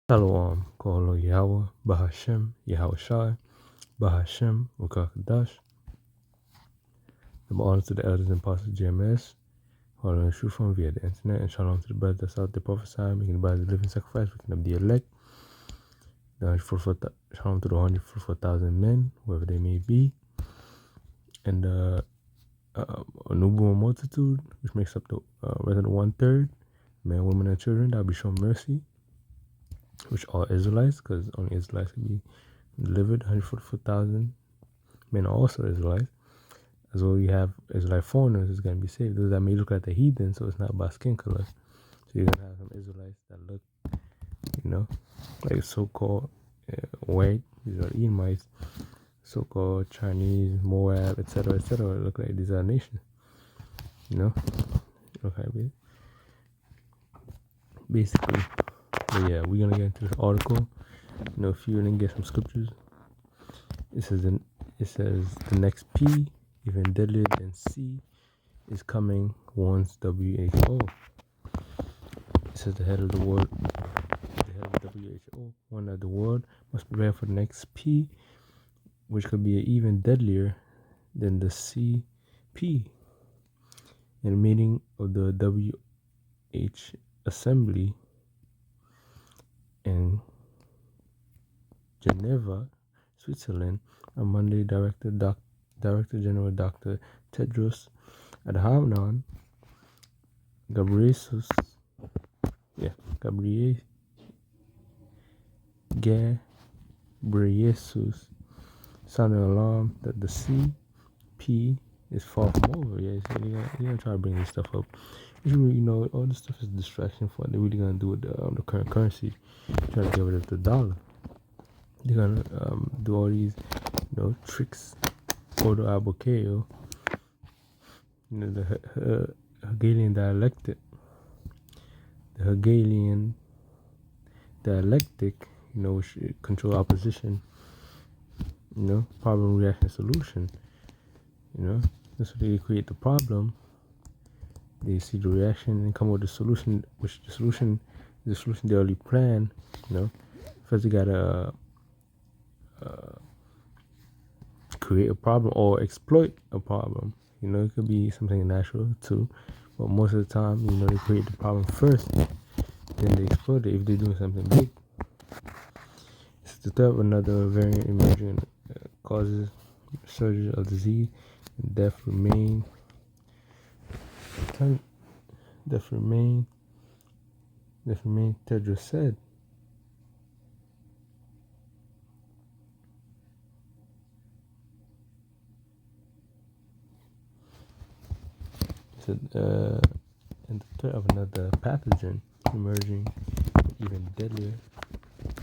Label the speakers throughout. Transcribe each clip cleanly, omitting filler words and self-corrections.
Speaker 1: Shalom, Kolo Yahweh, Bahashem, Yahweh Shai, Bahashem, Ukakadash. The honor to the elders and apostles of GMS, holding the truth from via the internet, and shalom to the brothers that's out there prophesying, making the body a living sacrifice, waking up the elect. Shalom to the 144,000 men, whoever they may be, and a newborn multitude, which makes up the resident 1/3, men, women, and children, that will be shown mercy, which are Israelites, because only Israelites can be delivered. 144,000 men are also Israelites. As well, you have Israelite foreigners who's going to be saved. Those that may look like the heathen, so it's not about skin color. So you're going to have some Israelites that look, like so-called white. These are Edomites, so-called Chinese, Moab, etc., etc. Look like these are nations. Okay, basically. But yeah, we're going to get into this article. If you didn't get some scriptures, it says the next P, even deadlier than C, is coming, warns WHO. It says the head of the WHO, warned that the world must prepare for the next P, which could be even deadlier than the CP. In a meeting of the WH Assembly in Geneva, Switzerland, on Monday, Director General Dr. Tedros Adhanom Ghebreyesus sounded alarm that the CP is far from over. Yeah, so you're gonna try to bring this stuff up. All this stuff is distraction for what they're really gonna do with the current currency. Try to get rid of the dollar. They're gonna do all these, tricks. Ordo Abokeo, the Hegelian dialectic, the Hegelian dialectic, which control opposition, problem, reaction, solution. That's what they create the problem. They see the reaction and come up with the solution, which the solution they already plan. First you gotta create a problem or exploit a problem. It could be something natural too, but most of the time, they create the problem first, then they exploit it if they're doing something big. It's the third of another variant emerging causes surge of disease and death remain. Tedros said. And the threat of another pathogen emerging, even deadlier,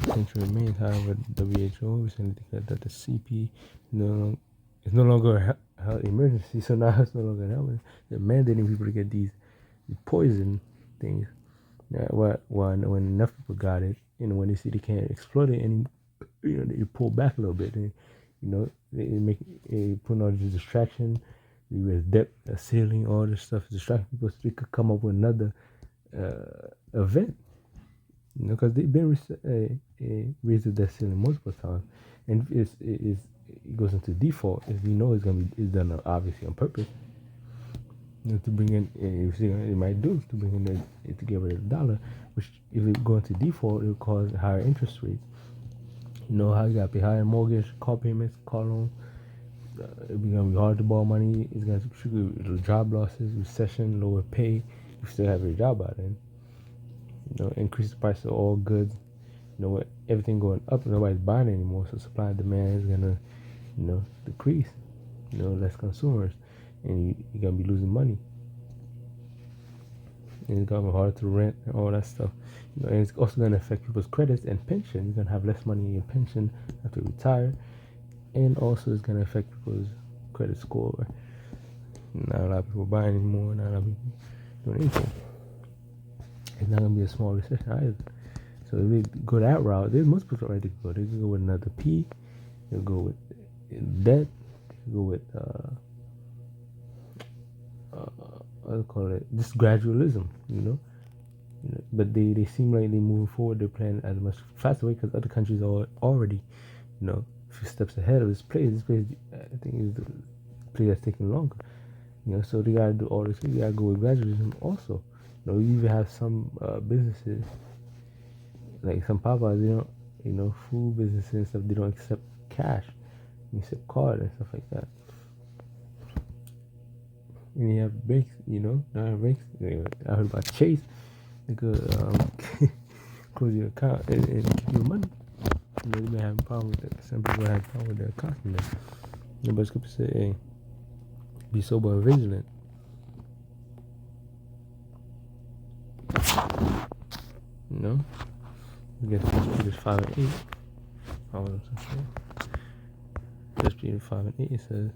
Speaker 1: potential remains. However, WHO recently declared that the CP is no longer a health emergency, so now it's no longer an emergency. They're mandating people to get these poison things. When enough people got it, and when they see they can't exploit it, and they pull back a little bit, and they put all this distraction. The depth, ceiling, all this stuff is distracting people so they could come up with another event. Because they've been raised the debt ceiling multiple times, and it goes into default. If it's done obviously on purpose. To bring in, it might do to bring in to get rid of the dollar, which if it go into default, it will cause higher interest rates. How you got to pay higher mortgage, car payments, car loans. It's gonna be hard to borrow money. It's gonna trigger job losses, recession, lower pay. You still have your job out then. Increase the price of all goods. Everything going up, nobody's buying anymore. So supply and demand is gonna, decrease. Less consumers, and you're gonna be losing money. And it's gonna be harder to rent and all that stuff. And it's also gonna affect people's credits and pension. You're gonna have less money in your pension after you retire. And also it's going to affect people's credit score. Not a lot of people buying anymore. Not a lot of people doing anything. It's not going to be a small recession either. So if they go that route, there's multiple routes they could go. They could go with another P. They could go with debt. They could go with what do you call it? Just gradualism. But they seem like they moving forward their plan at a much faster way because other countries are already, a few steps ahead of this place. This place, I think, is the place that's taking longer. So they gotta do all this. They gotta go with gradualism also. You even have some businesses like some Popeyes. They don't, food businesses and stuff. They don't accept cash. They accept card and stuff like that. And you have banks. Not banks. I heard about Chase. They could close your account and keep your money. They may have a problem with it. Some people have a problem with their account. But Scripture say, hey, be sober and vigilant. I guess 1 Peter 5 and 8. First Peter 5 and 8 it says,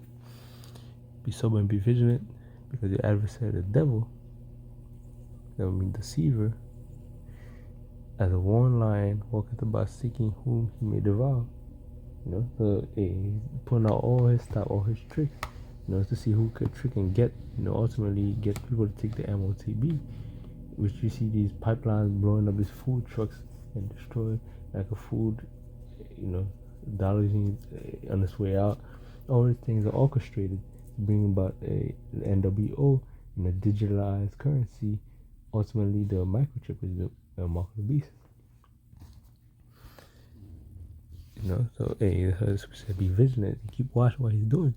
Speaker 1: be sober and be vigilant, because your adversary, the devil, that would mean deceiver, as a roaring lion, walketh about seeking whom he may devour. So he's pulling out all his stuff, all his tricks, to see who could trick and get, ultimately get people to take the MOTB, which you see these pipelines blowing up these food trucks and destroy like a food, dollars on its way out. All these things are orchestrated to bring about a NWO and a digitalized currency. Ultimately, the microchip is the mark of the beast. So hey, be vigilant and keep watching what he's doing.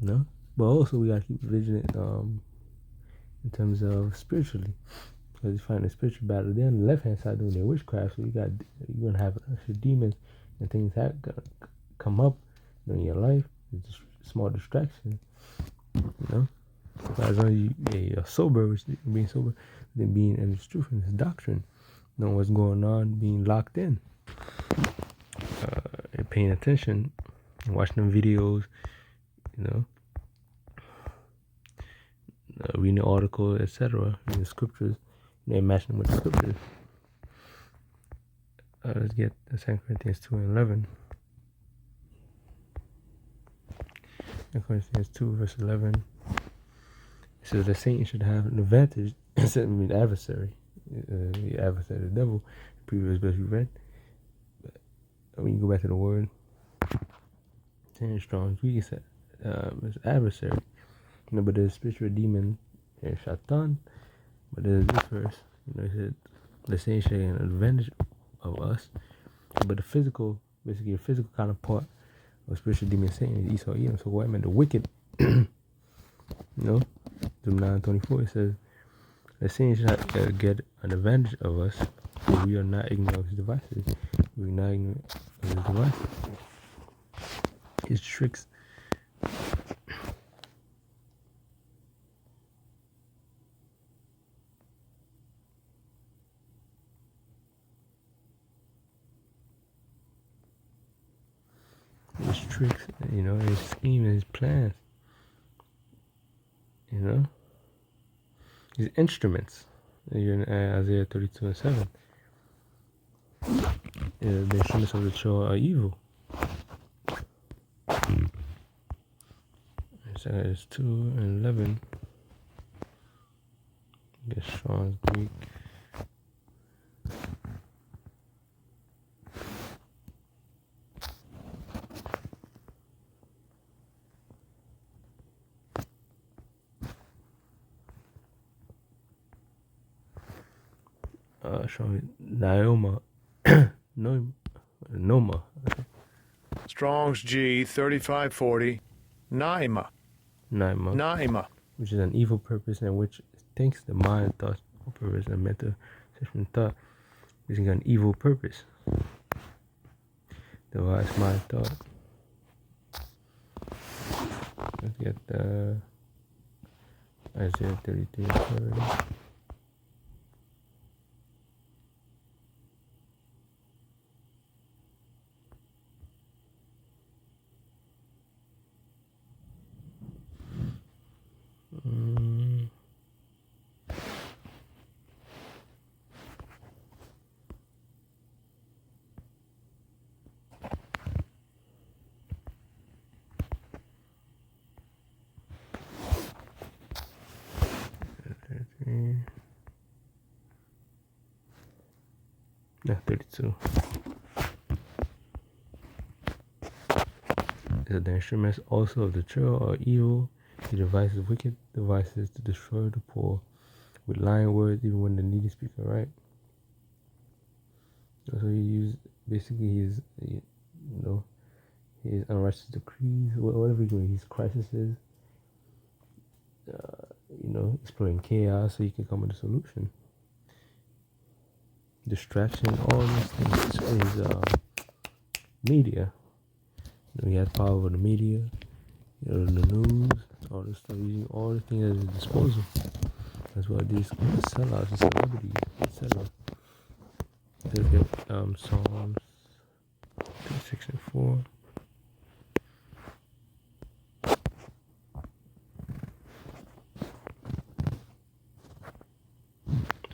Speaker 1: But also we gotta keep vigilant in terms of spiritually, because you find a spiritual battle. They're on the left hand side doing their witchcraft, so you're gonna have demons and things that gonna come up in your life. It's just small distraction. As long as you're sober, which being sober, then being in this truth and this doctrine, knowing what's going on, being locked in, and paying attention, and watching them videos, reading the article, etc., reading the scriptures, and matching them with the scriptures. Let's get 2 Corinthians 2 and 11. 2 Corinthians 2 verse 11. It says the saint should have an advantage. Instead of the adversary. The adversary, the devil. Previous verse we read. But when you go back to the word, 10 strong, we can say it's adversary. But there's spiritual demon and Shaitan. But there's this verse. It said the saint should have an advantage of us. But the physical, basically a physical counterpart of spiritual demon Satan is Esau Edom. So what I meant the wicked, Doom 9:24, it says the saint should get an advantage of us, but we are not ignorant of his devices. We're not ignorant of his devices, his tricks. His tricks, his scheme and his plans, his instruments. You're in Isaiah 32 and 7. The instruments of the children are evil. It's 2 and 11. Get Strong's Greek. Noma. Noma.
Speaker 2: Strong's G 3540. Naima.
Speaker 1: Which is an evil purpose, and which thinks the mind, thoughts, or purpose, and mental session thought is an evil purpose. The wise mind thought. Let's get Isaiah 33 and 30. 32. The instruments also of the trail are evil. He devises wicked devices to destroy the poor with lying words, even when the needy speak right. So he used basically his unrighteous decrees, whatever he's doing, his crises, exploring chaos so he can come with a solution. Distraction, all these things. His media. He has power over the media, the news, all this stuff, using all the things at his disposal. That's why these sellouts and celebrities, etc. Look at Psalms 6 and 4.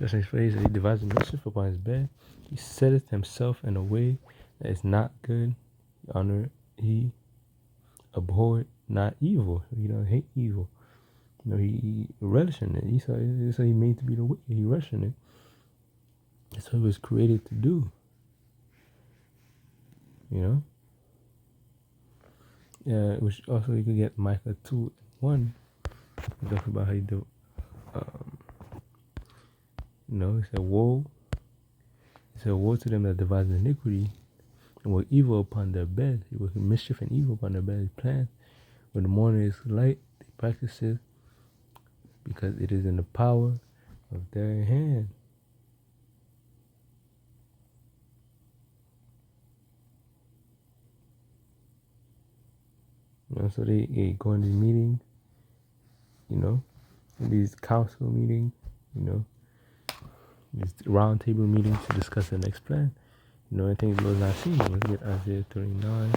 Speaker 1: Just his phrase, he divides the mischief upon his bed. He setteth himself in a way that is not good. He abhorred not evil. He don't hate evil. He relish in it. He saw he made to be the way. He relish in it. That's what he was created to do. Which also you can get Micah 2:1. It talks about how he do. He said, woe. He said, woe to them that devise iniquity and work evil upon their bed. He work mischief and evil upon their bed. He plans. When the morning is light, they practice it because it is in the power of their hand. So they go in these meetings, in these council meetings, these round table meetings to discuss the next plan. Anything the Lord's not seen. Let's get Isaiah 39,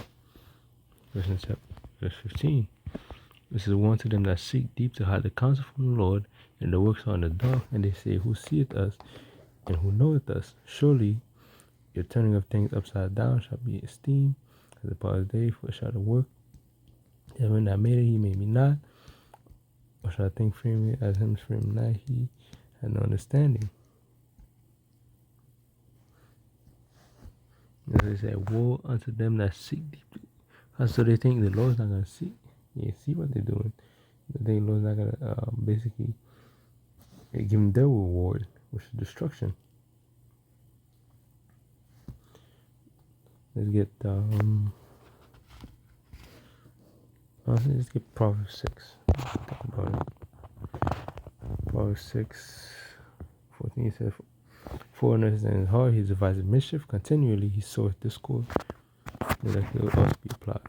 Speaker 1: verse 15. This is one to them that seek deep to hide the counsel from the Lord, and the works are in the dark, and they say, who seeth us, and who knoweth us? Surely your turning of things upside down shall be esteemed as a part of the day, for it shall the work. And when I made it, he made me not. Or shall I think frame it as him frame not? He had no understanding. As they said, woe unto them that seek deeply. So they think the Lord's not going to see. Yeah, see what they're doing. They think the Lord's not going to basically give them their reward, which is destruction. Let's get let's get Proverbs 6. Talk about it. Proverbs 6:14 says, foreigners in his heart, he devises mischief continually, he soweth discord. That could also be applied.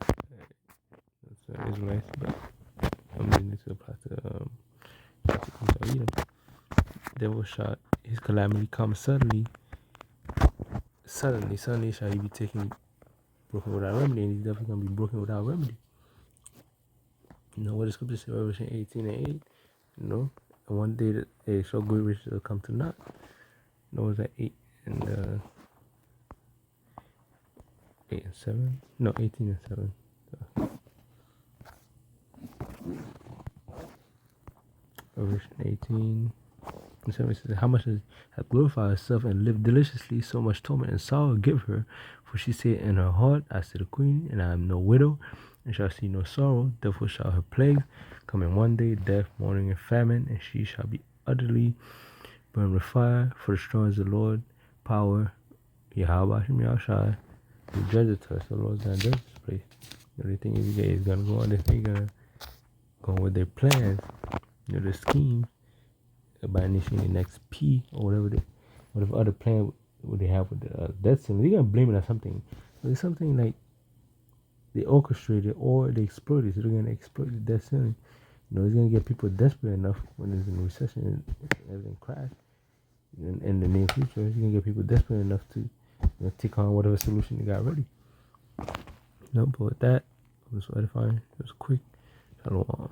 Speaker 1: That's Israelites, but it to apply to Edom. Devil shot, his calamity comes suddenly. Suddenly shall he be broken without remedy, and he's definitely going to be broken without remedy. What the scripture says, Revelation 18:8. And one day that a so great riches will come to naught. It's at 8 and 8 and 7. No, 18 and 7. Revelation 18 and 7 says, how much hath glorified herself and lived deliciously, so much torment and sorrow give her. For she said in her heart, I see the queen, and I am no widow, and shall see no sorrow. Therefore shall her plagues come in one day, death, mourning, and famine, and she shall be utterly burned with fire. For the strong is the Lord, power, Yahweh Hashem Yahushai, who judges her. So the Lord's going to judge this place. Everything is going to go on. They're going to go with their plans, their schemes, by initiating the next P or whatever other plan what they have with the death sentence. They're going to blame it on something. So it's something like they orchestrated or they exploited. So they're going to exploit the death sentence. It's going to get people desperate enough when there's a recession and everything crash. In the near future, it's going to get people desperate enough to take on whatever solution they got ready. But with that, it was edifying. It was quick. Shalom.